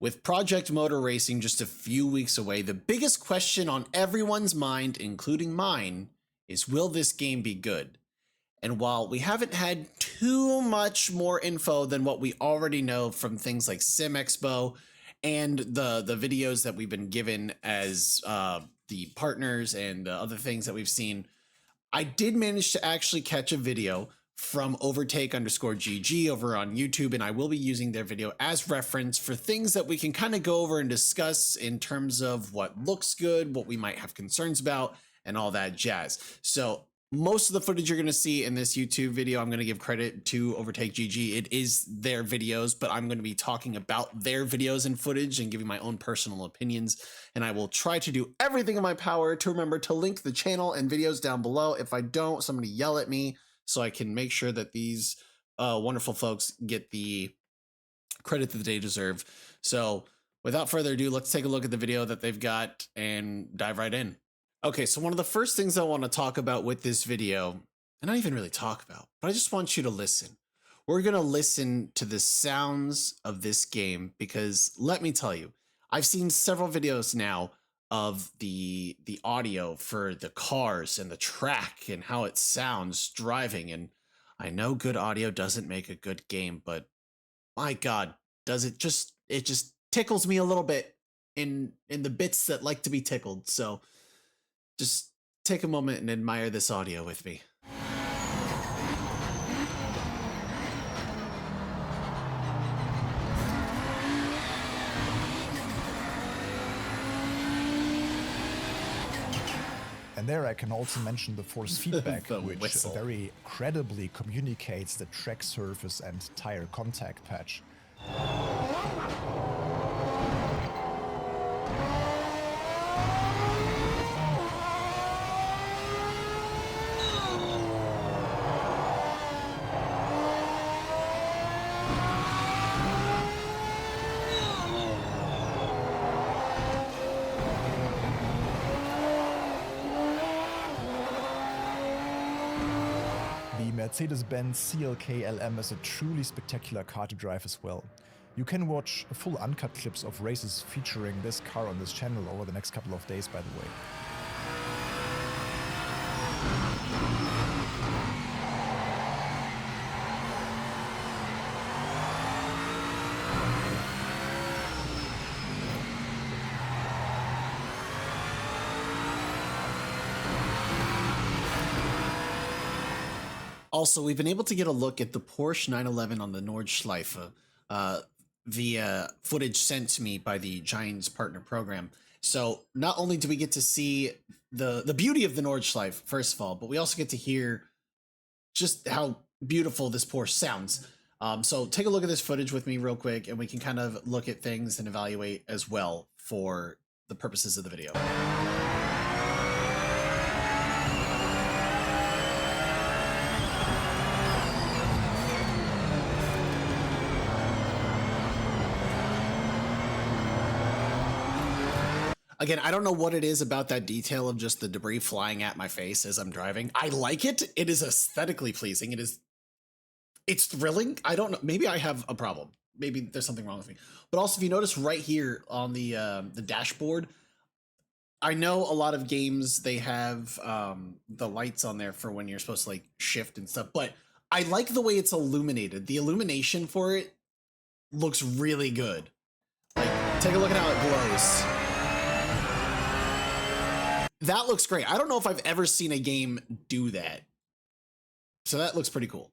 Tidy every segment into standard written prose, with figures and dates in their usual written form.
With Project Motor Racing just a few weeks away, the biggest question on everyone's mind, including mine, is will this game be good? And while we haven't had too much more info than what we already know from things like Sim Expo and the videos that we've been given as the partners and the other things that we've seen, I did manage to actually catch a video from Overtake _GG over on YouTube, and I will be using their video as reference for things that we can kind of go over and discuss in terms of what looks good, what we might have concerns about, and all that jazz. So most of the footage you're going to see in this YouTube video, I'm going to give credit to Overtake GG. It is their videos, but I'm going to be talking about their videos and footage and giving my own personal opinions. And I will try to do everything in my power to remember to link the channel and videos down below. If I don't, somebody yell at me so I can make sure that these wonderful folks get the credit that they deserve. So without further ado, let's take a look at the video that they've got and dive right in. Okay, so one of the first things I want to talk about with this video, and not even really talk about, but I just want you to listen. We're going to listen to the sounds of this game because let me tell you, I've seen several videos now of the audio for the cars and the track and how it sounds driving. And I know good audio doesn't make a good game, but my God, does it just tickles me a little bit in the bits that like to be tickled. So just take a moment and admire this audio with me. And there I can also mention the force feedback, which whistle. very credibly communicates the track surface and tire contact patch. The Mercedes-Benz CLK LM is a truly spectacular car to drive as well. You can watch full uncut clips of races featuring this car on this channel over the next couple of days, by the way. Also, we've been able to get a look at the Porsche 911 on the Nordschleife via footage sent to me by the Giants partner program. So not only do we get to see the beauty of the Nordschleife, first of all, but we also get to hear just how beautiful this Porsche sounds. So take a look at this footage with me real quick, and we can kind of look at things and evaluate as well for the purposes of the video. Again, I don't know what it is about that detail of just the debris flying at my face as I'm driving. I like it. It is aesthetically pleasing. It's thrilling. I don't know. Maybe I have a problem. Maybe there's something wrong with me. But also, if you notice right here on the dashboard, I know a lot of games, they have the lights on there for when you're supposed to like shift and stuff, but I like the way it's illuminated. The illumination for it looks really good. Like, take a look at how it glows. That looks great. I don't know if I've ever seen a game do that. So that looks pretty cool.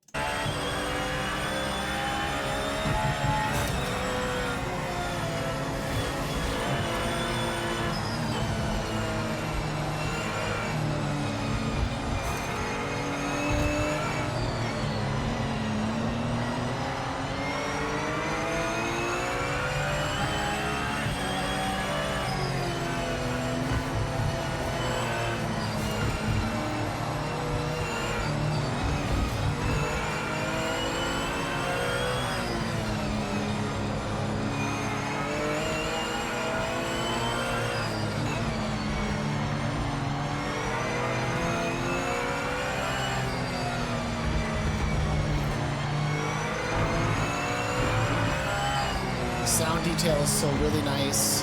detail is still really nice.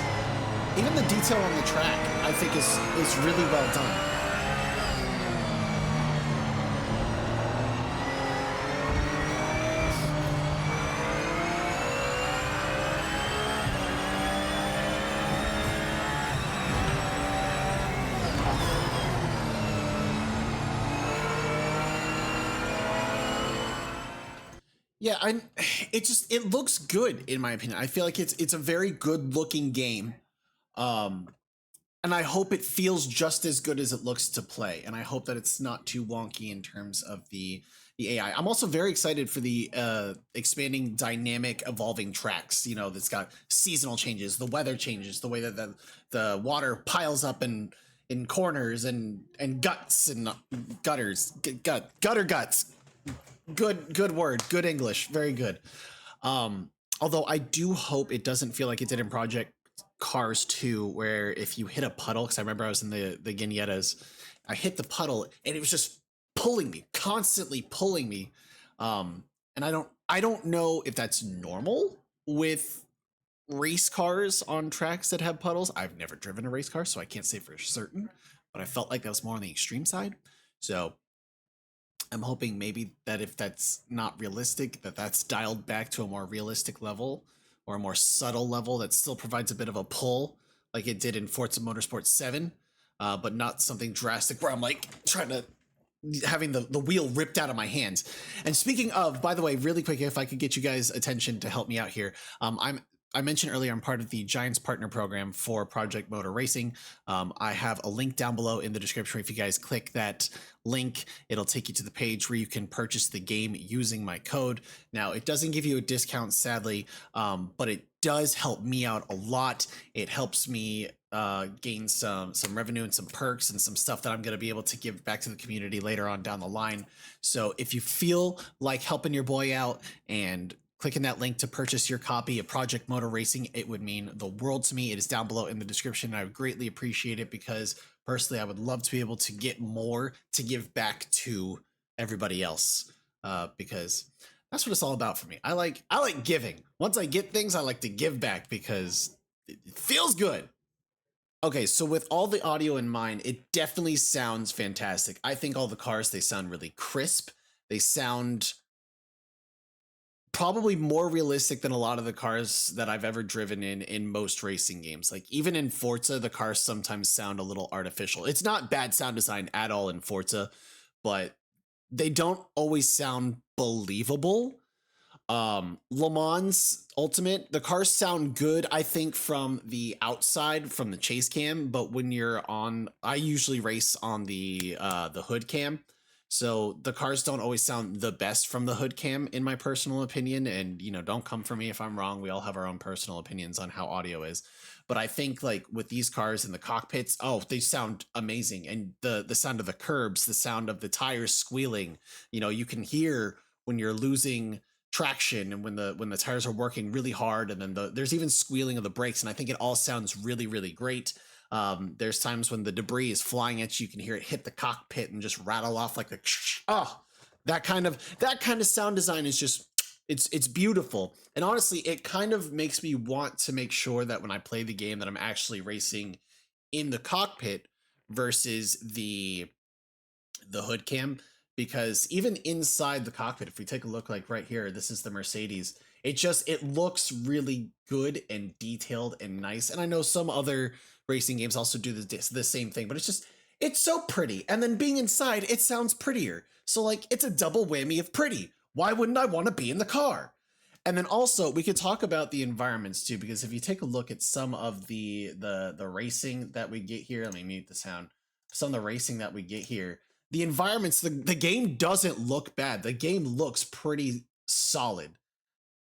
Even the detail on the track, I think, is really well done. Yeah, it looks good in my opinion. I feel like it's a very good looking game. Um, and I hope it feels just as good as it looks to play. And I hope that it's not too wonky in terms of the AI. I'm also very excited for the expanding dynamic evolving tracks. You know, that's got seasonal changes, the weather changes, the way that the water piles up in corners and guts and gutters, gutter guts. Good word, good English, very good. Although I do hope it doesn't feel like it did in Project Cars 2, where if you hit a puddle, because I remember I was in the Guinetas, I hit the puddle and it was just pulling me, constantly pulling me. And I don't know if that's normal with race cars on tracks that have puddles. I've never driven a race car, so I can't say for certain, but I felt like that was more on the extreme side. So I'm hoping maybe that if that's not realistic, that that's dialed back to a more realistic level or a more subtle level that still provides a bit of a pull, like it did in Forza Motorsport 7, but not something drastic where I'm like trying to having the wheel ripped out of my hands. And speaking of, by the way, really quick, if I could get you guys attention to help me out here, I mentioned earlier I'm part of the Giants Partner Program for Project Motor Racing. I have a link down below in the description. If you guys click that link, it'll take you to the page where you can purchase the game using my code. Now, it doesn't give you a discount, sadly, but it does help me out a lot. It helps me gain some revenue and some perks and some stuff that I'm going to be able to give back to the community later on down the line. So if you feel like helping your boy out and clicking that link to purchase your copy of Project Motor Racing, it would mean the world to me. It is down below in the description. I would greatly appreciate it because personally, I would love to be able to get more to give back to everybody else because that's what it's all about for me. I like giving. Once I get things, I like to give back because it feels good. Okay, so with all the audio in mind, it definitely sounds fantastic. I think all the cars, they sound really crisp. They sound probably more realistic than a lot of the cars that I've ever driven in most racing games. Like even in Forza, the cars sometimes sound a little artificial. It's not bad sound design at all in Forza, but they don't always sound believable. Le Mans Ultimate, the cars sound good, I think, from the outside, from the chase cam, but when you're on, I usually race on the hood cam. So the cars don't always sound the best from the hood cam, in my personal opinion. And, you know, don't come for me if I'm wrong. We all have our own personal opinions on how audio is. But I think like with these cars in the cockpits, oh, they sound amazing. And the sound of the curbs, the sound of the tires squealing, you know, you can hear when you're losing traction and when the tires are working really hard, and then there's even squealing of the brakes, and I think it all sounds really, really great. There's times when the debris is flying at you can hear it hit the cockpit and just rattle off like a that kind of sound design is just it's beautiful. And honestly, it kind of makes me want to make sure that when I play the game that I'm actually racing in the cockpit versus the hood cam, because even inside the cockpit, if we take a look, like right here, this is the Mercedes, it looks really good and detailed and nice. And I know some other racing games also do the same thing, but it's so pretty. And then being inside, it sounds prettier. So like it's a double whammy of pretty. Why wouldn't I want to be in the car? And then also we could talk about the environments too, because if you take a look at some of the racing that we get here, let me mute the sound. Some of the racing that we get here, the environments, the game doesn't look bad. The game looks pretty solid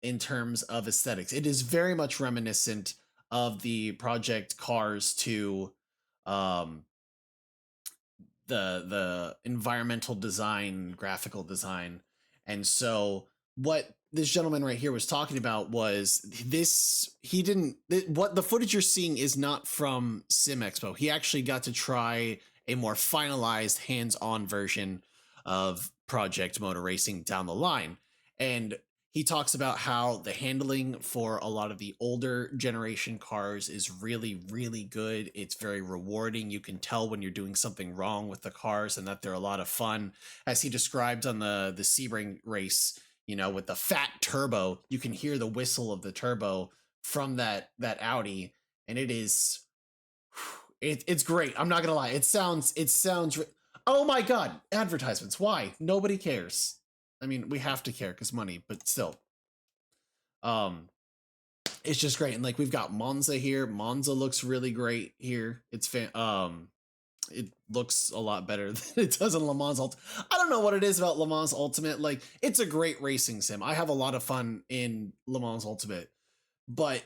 in terms of aesthetics. It is very much reminiscent of the Project Cars 2, the environmental design, graphical design. And so what this gentleman right here was talking about was what the footage you're seeing is not from Sim Expo. He actually got to try a more finalized hands-on version of Project Motor Racing down the line. And he talks about how the handling for a lot of the older generation cars is really, really good. It's very rewarding. You can tell when you're doing something wrong with the cars and that they're a lot of fun. As he described on the Sebring race, you know, with the fat turbo, you can hear the whistle of the turbo from that Audi, and it is it's great. I'm not gonna lie. It sounds oh my god, advertisements. Why? Nobody cares. I mean, we have to care because money, but still. It's just great. And like we've got Monza here. Monza looks really great here. It looks a lot better than it does in Le Mans Ultimate. I don't know what it is about Le Mans Ultimate. Like, it's a great racing sim. I have a lot of fun in Le Mans Ultimate, but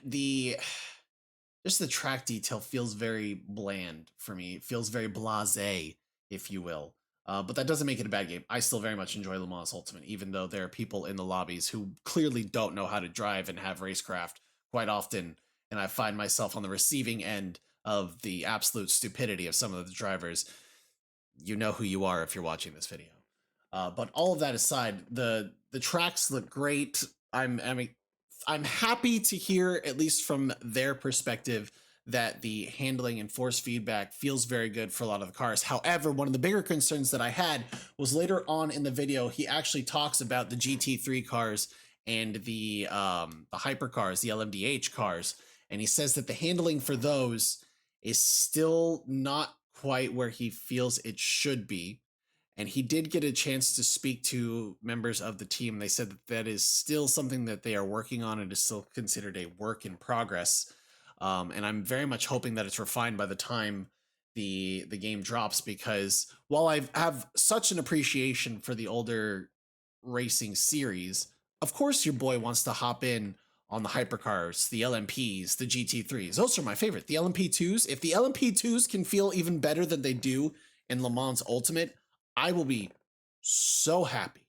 just the track detail feels very bland for me. It feels very blasé, if you will. But that doesn't make it a bad game. I still very much enjoy Le Mans Ultimate, even though there are people in the lobbies who clearly don't know how to drive and have racecraft quite often, and I find myself on the receiving end of the absolute stupidity of some of the drivers. You know who you are if you're watching this video. But all of that aside, the tracks look great. I'm happy to hear, at least from their perspective, that the handling and force feedback feels very good for a lot of the cars. However, one of the bigger concerns that I had was later on in the video, he actually talks about the GT3 cars and the hypercars, the LMDH cars, and he says that the handling for those is still not quite where he feels it should be. And he did get a chance to speak to members of the team. They said that that is still something that they are working on and is still considered a work in progress. And I'm very much hoping that it's refined by the time the game drops, because while I have such an appreciation for the older racing series, of course your boy wants to hop in on the hypercars, the LMPs, the GT3s. Those are my favorite. The LMP2s, if the LMP2s can feel even better than they do in Le Mans Ultimate, I will be so happy.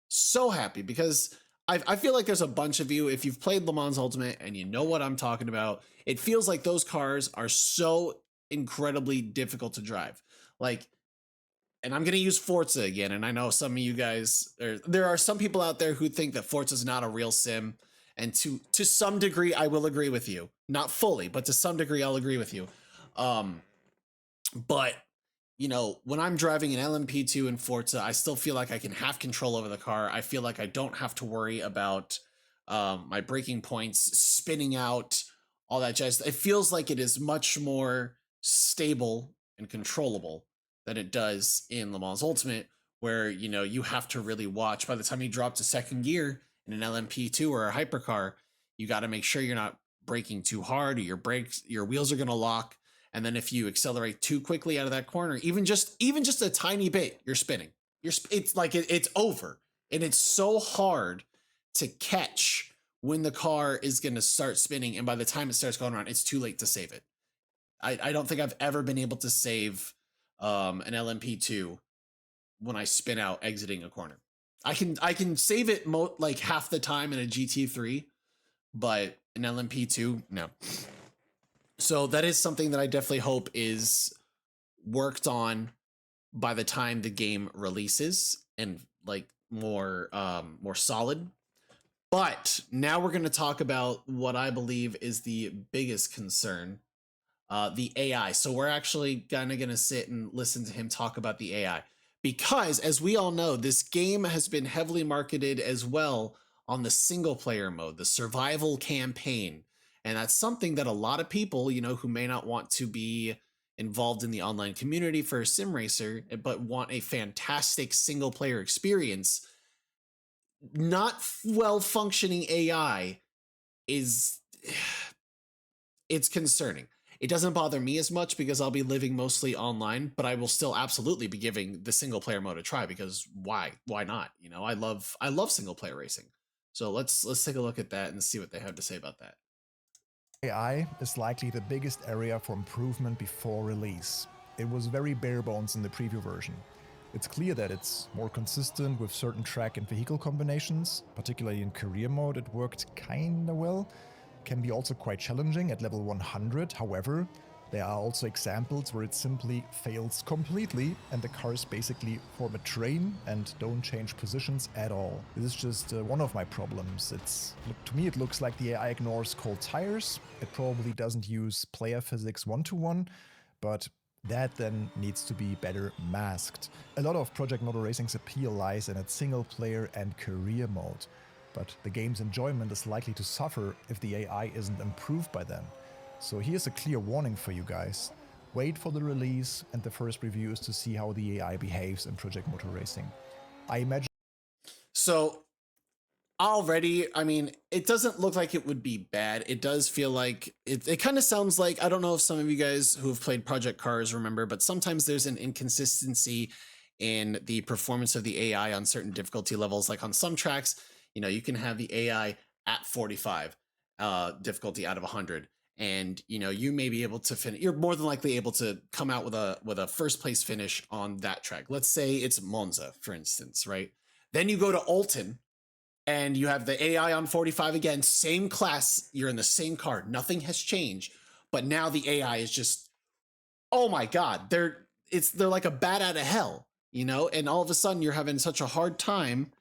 So happy, because I feel like there's a bunch of you, if you've played Le Mans Ultimate and you know what I'm talking about, it feels like those cars are so incredibly difficult to drive. Like, and I'm going to use Forza again, and I know some of you guys, there are some people out there who think that Forza is not a real sim, and to some degree, I will agree with you. Not fully, but to some degree, I'll agree with you. But you know, when I'm driving an LMP2 in Forza, I still feel like I can have control over the car. I feel like I don't have to worry about my braking points spinning out, all that jazz. It feels like it is much more stable and controllable than it does in Le Mans Ultimate, where, you know, you have to really watch. By the time you drop to second gear in an LMP2 or a hypercar, you got to make sure you're not braking too hard, or your wheels are going to lock. And then if you accelerate too quickly out of that corner, even just a tiny bit, you're spinning. It's like it's over. And it's so hard to catch when the car is going to start spinning. And by the time it starts going around, it's too late to save it. I don't think I've ever been able to save an LMP2 when I spin out exiting a corner. I can save it like half the time in a GT3, but an LMP2, no. So that is something that I definitely hope is worked on by the time the game releases and like more solid. But now we're going to talk about what I believe is the biggest concern, the AI. So we're actually kind of going to sit and listen to him talk about the AI, because as we all know, this game has been heavily marketed as well on the single player mode, the survival campaign. And that's something that a lot of people, you know, who may not want to be involved in the online community for a sim racer, but want a fantastic single player experience, not well functioning AI it's concerning. It doesn't bother me as much because I'll be living mostly online, but I will still absolutely be giving the single player mode a try, because why not? You know, I love single player racing. So let's take a look at that and see what they have to say about that. AI is likely the biggest area for improvement before release. It was very bare bones in the preview version. It's clear that it's more consistent with certain track and vehicle combinations, particularly in career mode it worked kinda well. Can be also quite challenging at level 100, however, There are also examples where it simply fails completely and the cars basically form a train and don't change positions at all. This is just one of my problems. To me it looks like the AI ignores cold tires. It probably doesn't use player physics one-to-one, but that then needs to be better masked. A lot of Project Motor Racing's appeal lies in its single player and career mode, but the game's enjoyment is likely to suffer if the AI isn't improved by then. So here's a clear warning for you guys. Wait for the release and the first reviews to see how the AI behaves in Project Motor Racing. I imagine. So already, I mean, it doesn't look like it would be bad. It does feel like it kind of sounds like, I don't know if some of you guys who have played Project Cars remember, but sometimes there's an inconsistency in the performance of the AI on certain difficulty levels. Like on some tracks, you can have the AI at 45 difficulty out of 100, and you may be able to finish. You're more than likely able to come out with a first place finish on that track. Let's say it's Monza, for instance, right? Then you go to Alton and you have the AI on 45 again, same class, you're in the same car, nothing has changed, but now the AI is just, oh my god, they're like a bat out of hell, and all of a sudden you're having such a hard time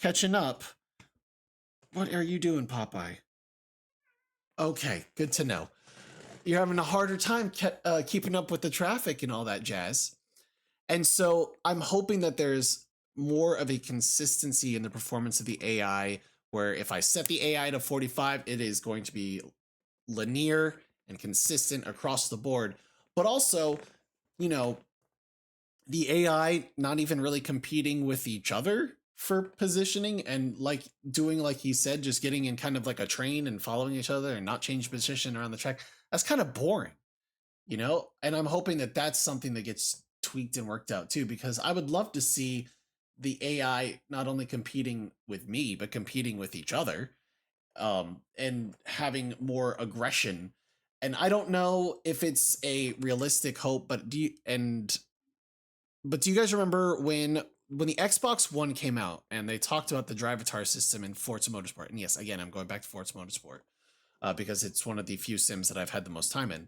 catching up. What are you doing, Popeye? Okay, good to know. You're having a harder time keeping up with the traffic and all that jazz. And so I'm hoping that there's more of a consistency in the performance of the AI, where if I set the AI to 45, it is going to be linear and consistent across the board. But also, the AI not even really competing with each other for positioning, and like doing, like he said, just getting in kind of like a train and following each other and not change position around the track. That's kind of boring, and I'm hoping that that's something that gets tweaked and worked out too, because I would love to see the AI not only competing with me but competing with each other, and having more aggression. And I don't know if it's a realistic hope, but do you guys remember when the Xbox One came out and they talked about the Drivatar system in Forza Motorsport? And yes, again, I'm going back to Forza Motorsport because it's one of the few sims that I've had the most time in.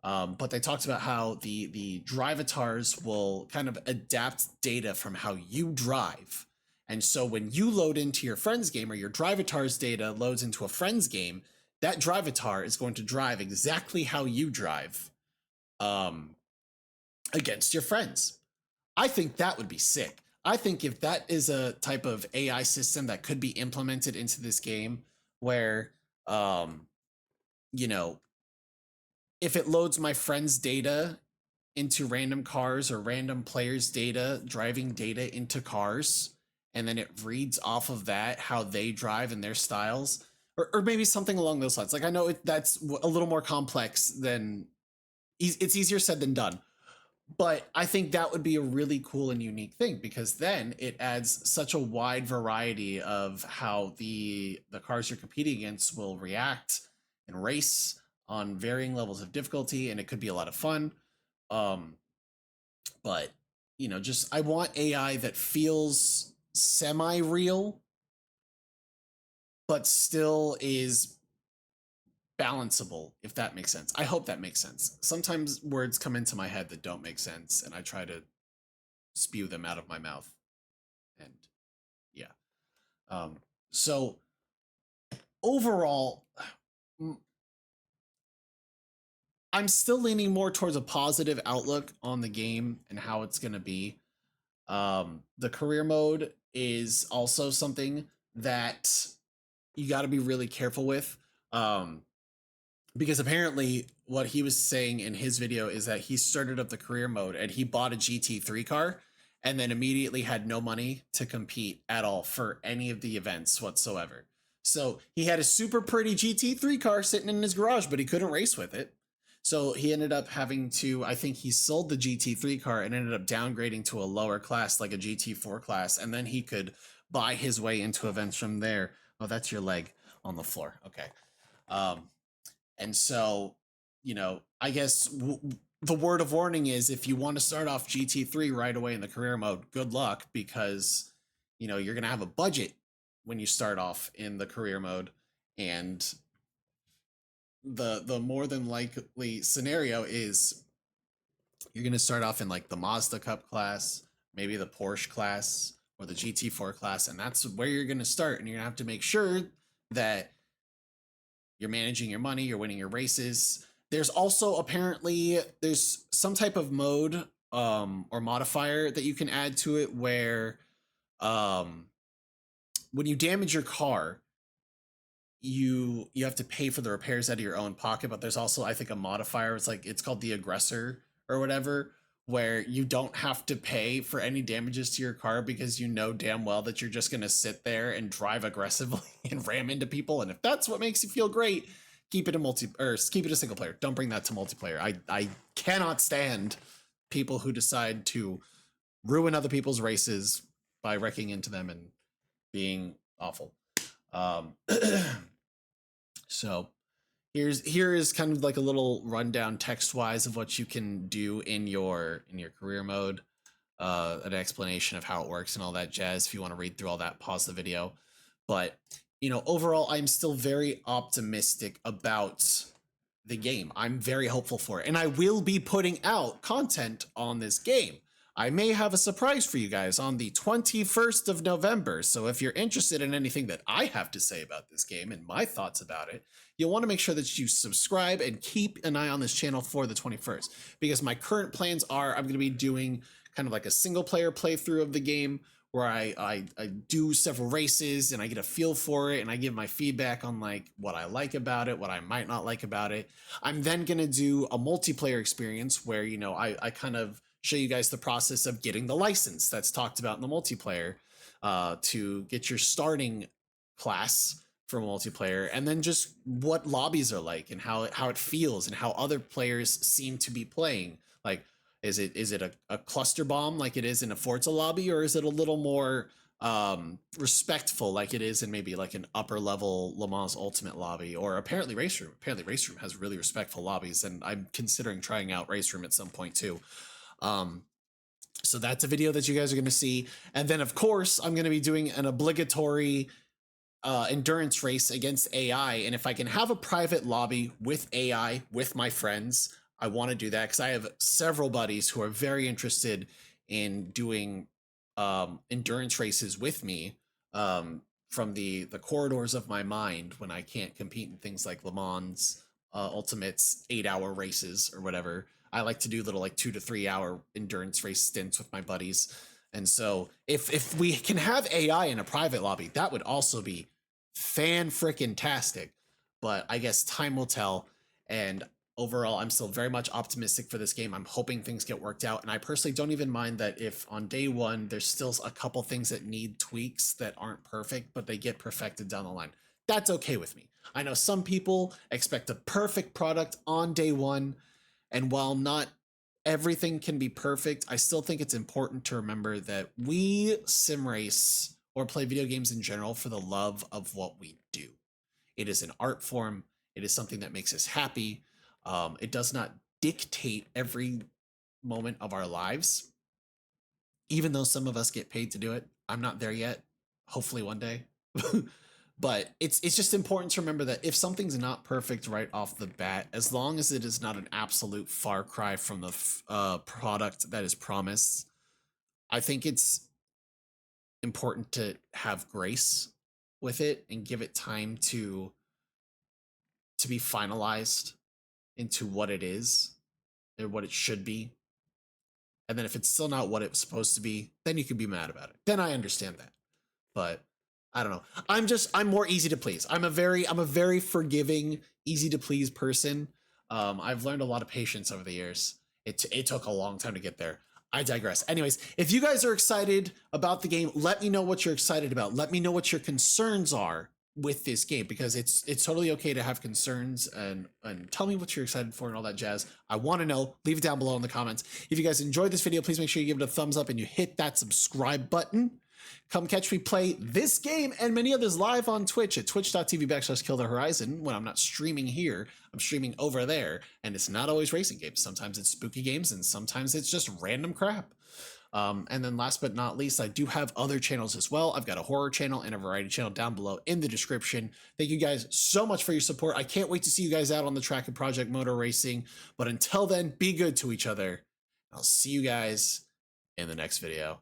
But they talked about how the Drivatars will kind of adapt data from how you drive. And so when you load into your friend's game, or your Drivatar's data loads into a friend's game, that Drivatar is going to drive exactly how you drive um, against your friends. I think that would be sick. I think if that is a type of AI system that could be implemented into this game, where, um, you know, if it loads my friend's data into random cars, or random players' data, driving data into cars, and then it reads off of that how they drive and their styles, or maybe something along those lines. Like, I know that's a little more complex than, it's easier said than done. But I think that would be a really cool and unique thing, because then it adds such a wide variety of how the cars you're competing against will react and race on varying levels of difficulty, and it could be a lot of fun. Um, but just, I want AI that feels semi-real, but still is balanceable, if that makes sense. I hope that makes sense. Sometimes words come into my head that don't make sense, and I try to spew them out of my mouth. And yeah. So overall, I'm still leaning more towards a positive outlook on the game and how it's going to be. The career mode is also something that you got to be really careful with. Because apparently what he was saying in his video is that he started up the career mode and he bought a GT3 car and then immediately had no money to compete at all for any of the events whatsoever. So he had a super pretty GT3 car sitting in his garage, but he couldn't race with it. So he ended up having to, I think he sold the GT3 car and ended up downgrading to a lower class, like a GT4 class. And then he could buy his way into events from there. Oh, that's your leg on the floor. Okay. And so, I guess the word of warning is, if you want to start off GT3 right away in the career mode, good luck, because, you're going to have a budget when you start off in the career mode. And the more than likely scenario is you're going to start off in like the Mazda Cup class, maybe the Porsche class or the GT4 class, and that's where you're going to start. And you're going to have to make sure that you're managing your money, you're winning your races. There's also apparently there's some type of mode or modifier that you can add to it where um, when you damage your car, you have to pay for the repairs out of your own pocket. But there's also, I think, a modifier. It's called the aggressor or whatever, where you don't have to pay for any damages to your car because you know damn well that you're just going to sit there and drive aggressively and ram into people. And if that's what makes you feel great, keep it a single player. Don't bring that to multiplayer. I cannot stand people who decide to ruin other people's races by wrecking into them and being awful. Um, so here is kind of like a little rundown text wise of what you can do in your career mode, an explanation of how it works and all that jazz. If you want to read through all that, pause the video. But overall, I'm still very optimistic about the game. I'm very hopeful for it, and I will be putting out content on this game. I may have a surprise for you guys on the 21st of November. So if you're interested in anything that I have to say about this game and my thoughts about it, you'll want to make sure that you subscribe and keep an eye on this channel for the 21st, because my current plans are I'm going to be doing kind of like a single player playthrough of the game where I do several races and I get a feel for it and I give my feedback on like what I like about it, what I might not like about it. I'm then going to do a multiplayer experience where, I kind of show you guys the process of getting the license that's talked about in the multiplayer to get your starting class for multiplayer, and then just what lobbies are like and how it feels and how other players seem to be playing. Like, is it a cluster bomb like it is in a Forza lobby, or is it a little more respectful like it is in maybe like an upper level Le Mans Ultimate lobby, or apparently Race Room? Apparently Race Room has really respectful lobbies, and I'm considering trying out Race Room at some point too. So that's a video that you guys are going to see. And then of course I'm going to be doing an obligatory endurance race against AI. And if I can have a private lobby with AI with my friends, I want to do that, because I have several buddies who are very interested in doing endurance races with me from the corridors of my mind when I can't compete in things like Le Mans Ultimate's 8-hour races or whatever. I like to do little like 2 to 3 hour endurance race stints with my buddies. And so if we can have AI in a private lobby, that would also be fan-frickin-tastic. But I guess time will tell. And overall, I'm still very much optimistic for this game. I'm hoping things get worked out. And I personally don't even mind that if on day one, there's still a couple things that need tweaks that aren't perfect, but they get perfected down the line. That's okay with me. I know some people expect a perfect product on day one. And while not everything can be perfect, I still think it's important to remember that we sim race or play video games in general for the love of what we do. It is an art form. It is something that makes us happy. It does not dictate every moment of our lives, even though some of us get paid to do it. I'm not there yet. Hopefully one day. But it's just important to remember that if something's not perfect right off the bat, as long as it is not an absolute far cry from the product that is promised, I think it's important to have grace with it and give it time to be finalized into what it is or what it should be. And then if it's still not what it was supposed to be, then you can be mad about it. Then I understand that. But I don't know. I'm more easy to please. I'm a very forgiving, easy to please person. I've learned a lot of patience over the years. It took a long time to get there. I digress. Anyways, if you guys are excited about the game, let me know what you're excited about. Let me know what your concerns are with this game, because it's totally okay to have concerns, and tell me what you're excited for and all that jazz. I want to know. Leave it down below in the comments. If you guys enjoyed this video, please make sure you give it a thumbs up and you hit that subscribe button. Come catch me play this game and many others live on Twitch at twitch.tv/KillTheHorizon. When I'm not streaming here, I'm streaming over there. And it's not always racing games. Sometimes it's spooky games and sometimes it's just random crap. And then last but not least, I do have other channels as well. I've got a horror channel and a variety channel down below in the description. Thank you guys so much for your support. I can't wait to see you guys out on the track at Project Motor Racing. But until then, be good to each other. I'll see you guys in the next video.